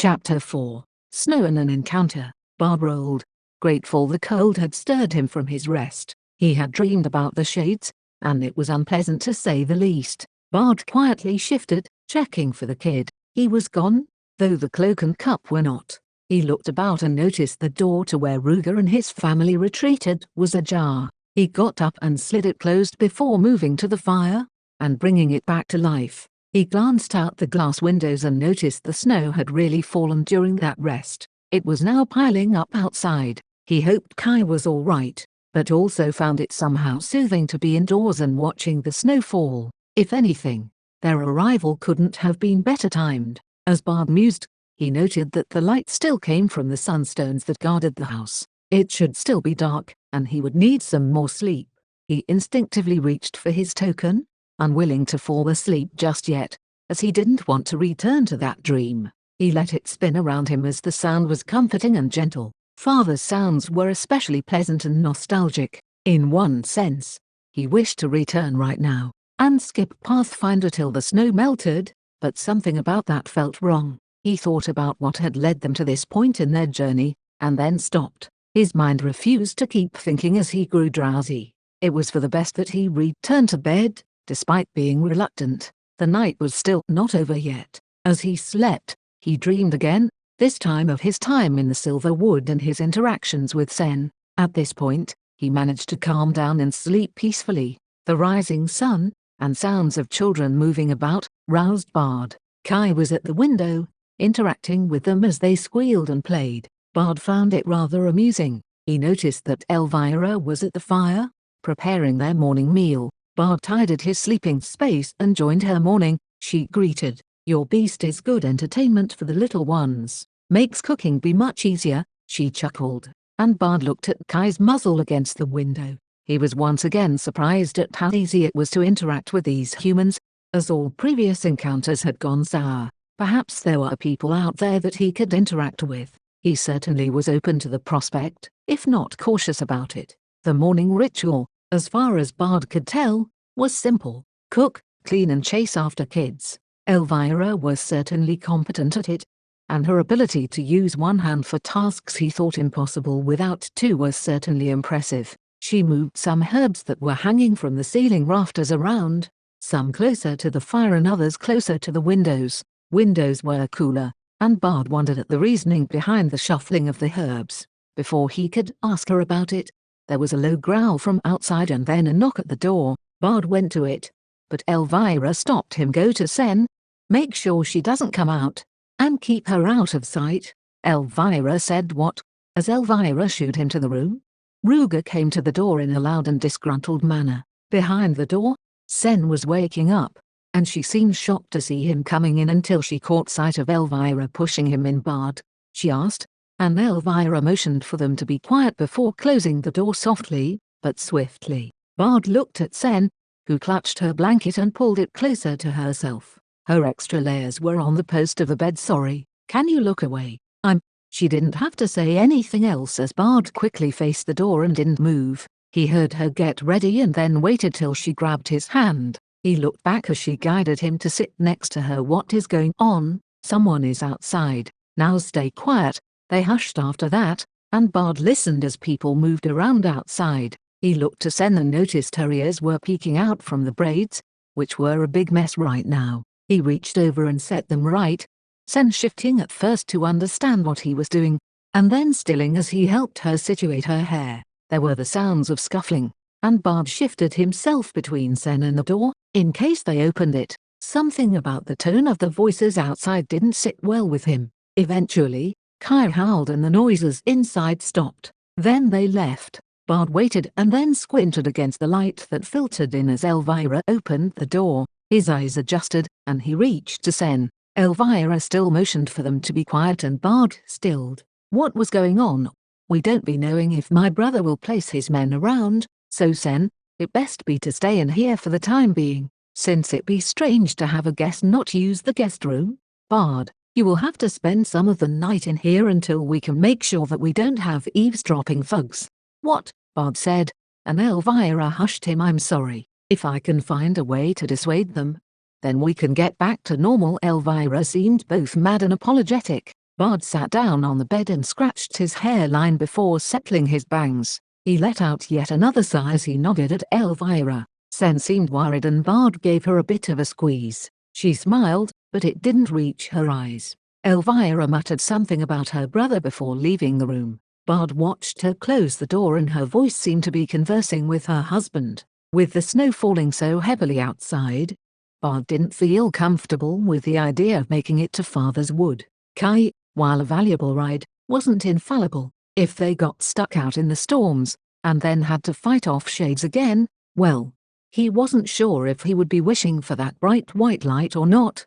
Chapter 4. Snow and an Encounter. Bard rolled. Grateful the cold had stirred him from his rest. He had dreamed about the shades, and it was unpleasant to say the least. Bard quietly shifted, checking for the kid. He was gone, though the cloak and cup were not. He looked about and noticed the door to where Ruger and his family retreated was ajar. He got up and slid it closed before moving to the fire and bringing it back to life. He glanced out the glass windows and noticed the snow had really fallen during that rest. It was now piling up outside. He hoped Kai was all right, but also found it somehow soothing to be indoors and watching the snow fall. If anything, their arrival couldn't have been better timed. As Bard mused, he noted that the light still came from the sunstones that guarded the house. It should still be dark, and he would need some more sleep. He instinctively reached for his token, unwilling to fall asleep just yet, as he didn't want to return to that dream. He let it spin around him as the sound was comforting and gentle. Father's sounds were especially pleasant and nostalgic. In one sense, he wished to return right now and skip Pathfinder till the snow melted, but something about that felt wrong. He thought about what had led them to this point in their journey, and then stopped. His mind refused to keep thinking as he grew drowsy. It was for the best that he returned to bed, despite being reluctant. The night was still not over yet. As he slept, he dreamed again, this time of his time in the Silver Wood and his interactions with Sen. At this point, he managed to calm down and sleep peacefully. The rising sun, and sounds of children moving about, roused Bard. Kai was at the window, interacting with them as they squealed and played. Bard found it rather amusing. He noticed that Elvira was at the fire, preparing their morning meal. Bard tidied his sleeping space and joined her morning. She greeted, "Your beast is good entertainment for the little ones. Makes cooking be much easier," she chuckled. And Bard looked at Kai's muzzle against the window. He was once again surprised at how easy it was to interact with these humans, as all previous encounters had gone sour. Perhaps there were people out there that he could interact with. He certainly was open to the prospect, if not cautious about it. The morning ritual, as far as Bard could tell, was simple: cook, clean and chase after kids. Elvira was certainly competent at it, and her ability to use one hand for tasks he thought impossible without two was certainly impressive. She moved some herbs that were hanging from the ceiling rafters around, some closer to the fire and others closer to the windows. Windows were cooler, and Bard wondered at the reasoning behind the shuffling of the herbs. Before he could ask her about it, there was a low growl from outside and then a knock at the door. Bard went to it, but Elvira stopped him. "Go to Sen. Make sure she doesn't come out, and keep her out of sight." Elvira said what? As Elvira shooed him to the room, Ruger came to the door in a loud and disgruntled manner. Behind the door, Sen was waking up, and she seemed shocked to see him coming in until she caught sight of Elvira pushing him in. "Bard?" she asked, and Elvira motioned for them to be quiet before closing the door softly, but swiftly. Bard looked at Sen, who clutched her blanket and pulled it closer to herself. Her extra layers were on the post of the bed. "Sorry, can you look away? She didn't have to say anything else as Bard quickly faced the door and didn't move. He heard her get ready and then waited till she grabbed his hand. He looked back as she guided him to sit next to her. "What is going on?" "Someone is outside. Now stay quiet." They hushed after that, and Bard listened as people moved around outside. He looked to Sen and noticed her ears were peeking out from the braids, which were a big mess right now. He reached over and set them right, Sen shifting at first to understand what he was doing, and then stilling as he helped her situate her hair. There were the sounds of scuffling, and Bard shifted himself between Sen and the door, in case they opened it. Something about the tone of the voices outside didn't sit well with him. Eventually, Kai howled and the noises inside stopped. Then they left. Bard waited and then squinted against the light that filtered in as Elvira opened the door. His eyes adjusted, and he reached to Sen. Elvira still motioned for them to be quiet and Bard stilled. "What was going on?" "We don't be knowing if my brother will place his men around, so Sen, it best be to stay in here for the time being, since it be strange to have a guest not use the guest room." "Bard, you will have to spend some of the night in here until we can make sure that we don't have eavesdropping thugs." "What?" Bard said, and Elvira hushed him. "I'm sorry. If I can find a way to dissuade them, then we can get back to normal." Elvira seemed both mad and apologetic. Bard sat down on the bed and scratched his hairline before settling his bangs. He let out yet another sigh as he nodded at Elvira. Sen seemed worried and Bard gave her a bit of a squeeze. She smiled, but it didn't reach her eyes. Elvira muttered something about her brother before leaving the room. Bard watched her close the door and her voice seemed to be conversing with her husband. With the snow falling so heavily outside, Bard didn't feel comfortable with the idea of making it to Father's Wood. Kai, while a valuable ride, wasn't infallible. If they got stuck out in the storms, and then had to fight off shades again, well, he wasn't sure if he would be wishing for that bright white light or not.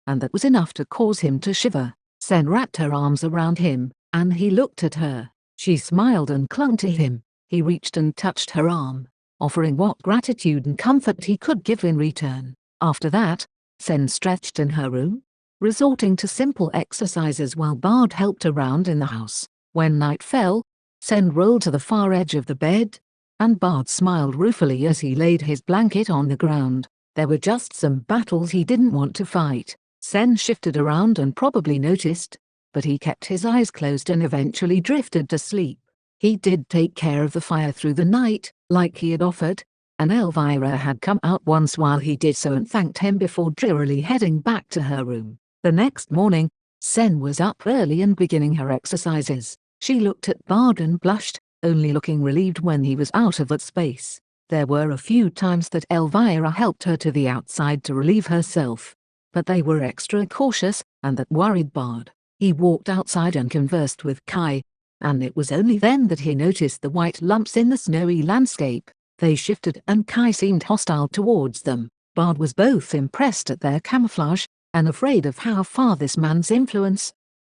And that was enough to cause him to shiver. Sen wrapped her arms around him, and he looked at her. She smiled and clung to him. He reached and touched her arm, offering what gratitude and comfort he could give in return. After that, Sen stretched in her room, resorting to simple exercises while Bard helped around in the house. When night fell, Sen rolled to the far edge of the bed, and Bard smiled ruefully as he laid his blanket on the ground. There were just some battles he didn't want to fight. Sen shifted around and probably noticed, but he kept his eyes closed and eventually drifted to sleep. He did take care of the fire through the night, like he had offered, and Elvira had come out once while he did so and thanked him before drearily heading back to her room. The next morning, Sen was up early and beginning her exercises. She looked at Bard and blushed, only looking relieved when he was out of that space. There were a few times that Elvira helped her to the outside to relieve herself, but they were extra cautious, and that worried Bard. He walked outside and conversed with Kai, and it was only then that he noticed the white lumps in the snowy landscape. They shifted and Kai seemed hostile towards them. Bard was both impressed at their camouflage, and afraid of how far this man's influence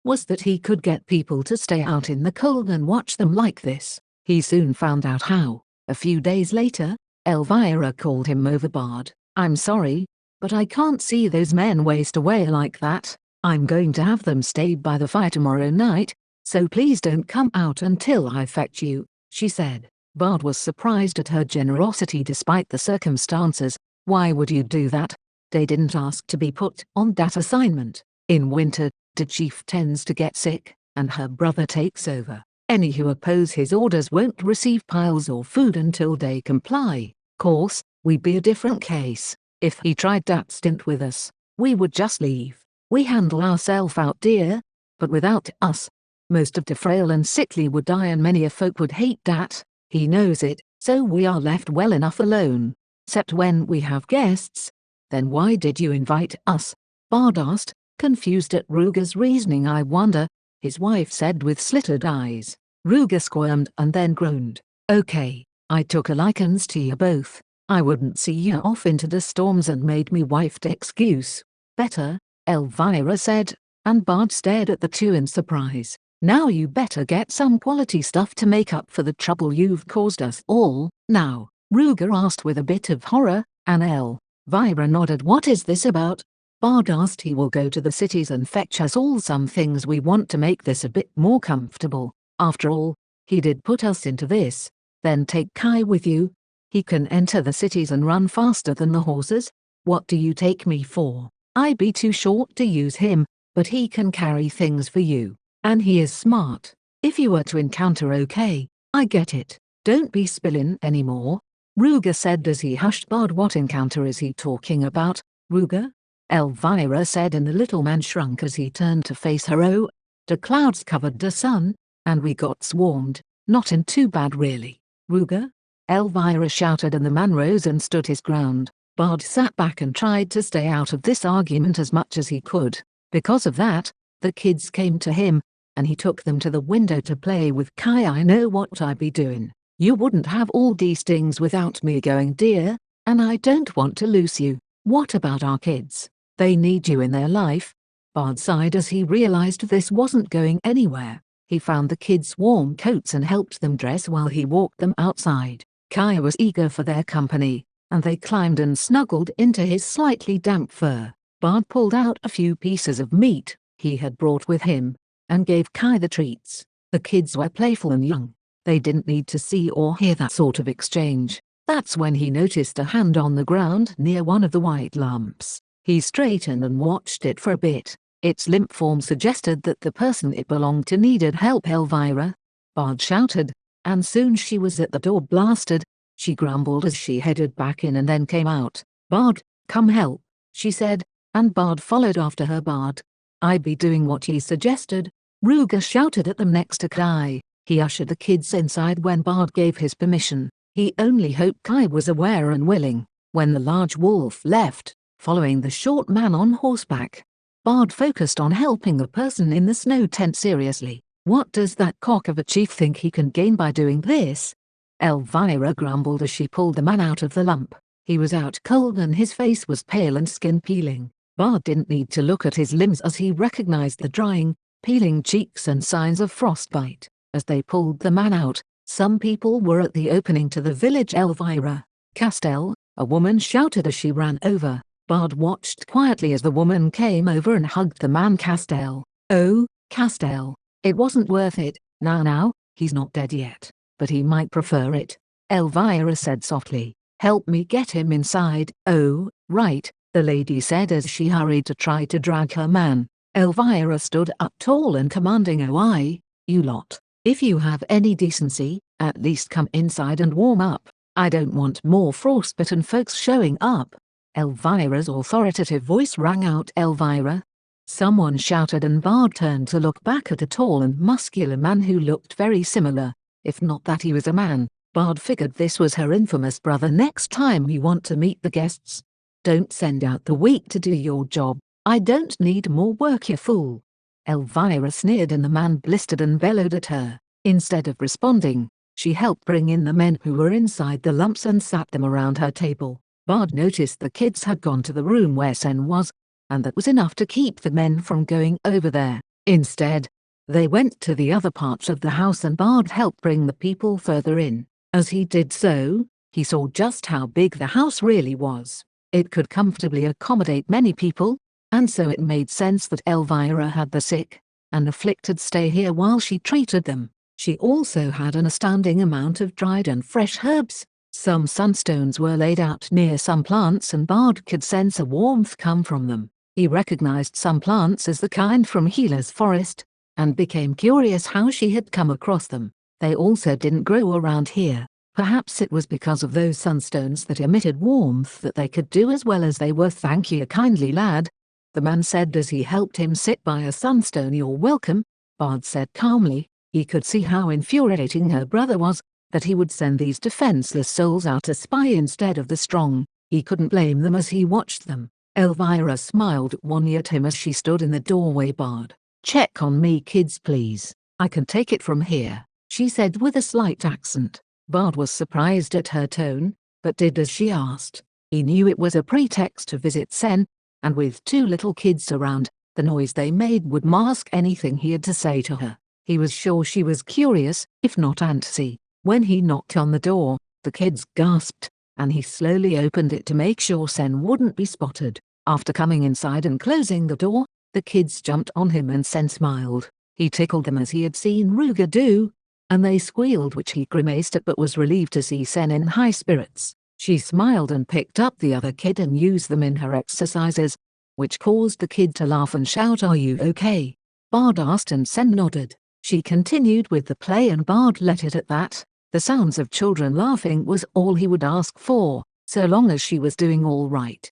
was that he could get people to stay out in the cold and watch them like this. He soon found out how. A few days later, Elvira called him over. Bard, I'm sorry, but I can't see those men waste away like that. I'm going to have them stay by the fire tomorrow night, so please don't come out until I fetch you, she said. Bard was surprised at her generosity despite the circumstances. Why would you do that? They didn't ask to be put on that assignment. In winter, the chief tends to get sick, and her brother takes over. Any who oppose his orders won't receive piles or food until they comply. Course, we'd be a different case. If he tried that stint with us, we would just leave. We handle ourselves out, dear, but without us, most of the frail and sickly would die, and many a folk would hate that. He knows it, so we are left well enough alone. Except when we have guests. Then why did you invite us? Bard asked, confused at Ruger's reasoning. I wonder, his wife said with slitted eyes. Ruger squirmed and then groaned. Okay, I took a likens to you both. I wouldn't see you off into the storms and made me wife to excuse. Better, Elvira said, and Bard stared at the two in surprise. Now you better get some quality stuff to make up for the trouble you've caused us all. Now, Ruger asked with a bit of horror, and Elvira nodded. What is this about? Bard asked. He will go to the cities and fetch us all some things we want to make this a bit more comfortable. After all, he did put us into this. Then take Kai with you. He can enter the cities and run faster than the horses. What do you take me for? I'd be too short to use him, but he can carry things for you. And he is smart. If you were to encounter, okay, I get it. Don't be spillin' anymore. Ruger said as he hushed Bard. What encounter is he talking about, Ruger? Elvira said, and the little man shrunk as he turned to face her. Oh, the clouds covered the sun, and we got swarmed. Not in too bad really. Ruger? Elvira shouted, and the man rose and stood his ground. Bard sat back and tried to stay out of this argument as much as he could. Because of that, the kids came to him, and he took them to the window to play with Kai. I know what I'd be doing. You wouldn't have all these things without me going, dear, and I don't want to lose you. What about our kids? They need you in their life. Bard sighed as he realized this wasn't going anywhere. He found the kids warm coats and helped them dress while he walked them outside. Kai was eager for their company, and they climbed and snuggled into his slightly damp fur. Bard pulled out a few pieces of meat he had brought with him, and gave Kai the treats. The kids were playful and young. They didn't need to see or hear that sort of exchange. That's when he noticed a hand on the ground near one of the white lumps. He straightened and watched it for a bit. Its limp form suggested that the person it belonged to needed help. "Elvira!" Bard shouted, and soon she was at the door. "Blasted!" she grumbled as she headed back in and then came out. "Bard, come help," she said, and Bard followed after her. "Bard, I be doing what ye suggested," Ruger shouted at them next to Kai. He ushered the kids inside when Bard gave his permission. He only hoped Kai was aware and willing. When the large wolf left, following the short man on horseback, Bard focused on helping the person in the snow tent seriously. "What does that cock of a chief think he can gain by doing this?" Elvira grumbled as she pulled the man out of the lump. He was out cold and his face was pale and skin peeling. Bard didn't need to look at his limbs as he recognized the drying, peeling cheeks and signs of frostbite. As they pulled the man out, some people were at the opening to the village. "Elvira! Castell!" a woman shouted as she ran over. Bard watched quietly as the woman came over and hugged the man. "Castell! Oh, Castell! It wasn't worth it." Now, he's not dead yet, but he might prefer it," Elvira said softly. "Help me get him inside." "Oh, right," the lady said as she hurried to try to drag her man. Elvira stood up tall and commanding. "Oh, you lot, if you have any decency, at least come inside and warm up. I don't want more frostbitten folks showing up." Elvira's authoritative voice rang out. "Elvira!" someone shouted, and Bard turned to look back at a tall and muscular man who looked very similar, if not that he was a man. Bard figured this was her infamous brother. "Next time you want to meet the guests, don't send out the weak to do your job. I don't need more work, you fool." Elvira sneered and the man blistered and bellowed at her. Instead of responding, she helped bring in the men who were inside the lumps and sat them around her table. Bard noticed the kids had gone to the room where Sen was, and that was enough to keep the men from going over there. Instead, they went to the other parts of the house and Bard helped bring the people further in. As he did so, he saw just how big the house really was. It could comfortably accommodate many people, and so it made sense that Elvira had the sick and afflicted stay here while she treated them. She also had an astounding amount of dried and fresh herbs. Some sunstones were laid out near some plants and Bard could sense a warmth come from them. He recognized some plants as the kind from Healer's forest, and became curious how she had come across them. They also didn't grow around here. Perhaps it was because of those sunstones that emitted warmth that they could do as well as they were. "Thank you kindly, lad," the man said as he helped him sit by a sunstone. "You're welcome," Bard said calmly. He could see how infuriating her brother was, that he would send these defenseless souls out to spy instead of the strong. He couldn't blame them as he watched them. Elvira smiled wanly at him as she stood in the doorway. "Bard, check on me kids please. I can take it from here," she said with a slight accent. Bard was surprised at her tone, but did as she asked. He knew it was a pretext to visit Sen, and with two little kids around, the noise they made would mask anything he had to say to her. He was sure she was curious, if not antsy. When he knocked on the door, the kids gasped, and he slowly opened it to make sure Sen wouldn't be spotted. After coming inside and closing the door, the kids jumped on him and Sen smiled. He tickled them as he had seen Ruger do, and they squealed, which he grimaced at but was relieved to see Sen in high spirits. She smiled and picked up the other kid and used them in her exercises, which caused the kid to laugh and shout, "Are you okay?" Bard asked and Sen nodded. She continued with the play and Bard let it at that. The sounds of children laughing was all he would ask for, so long as she was doing all right.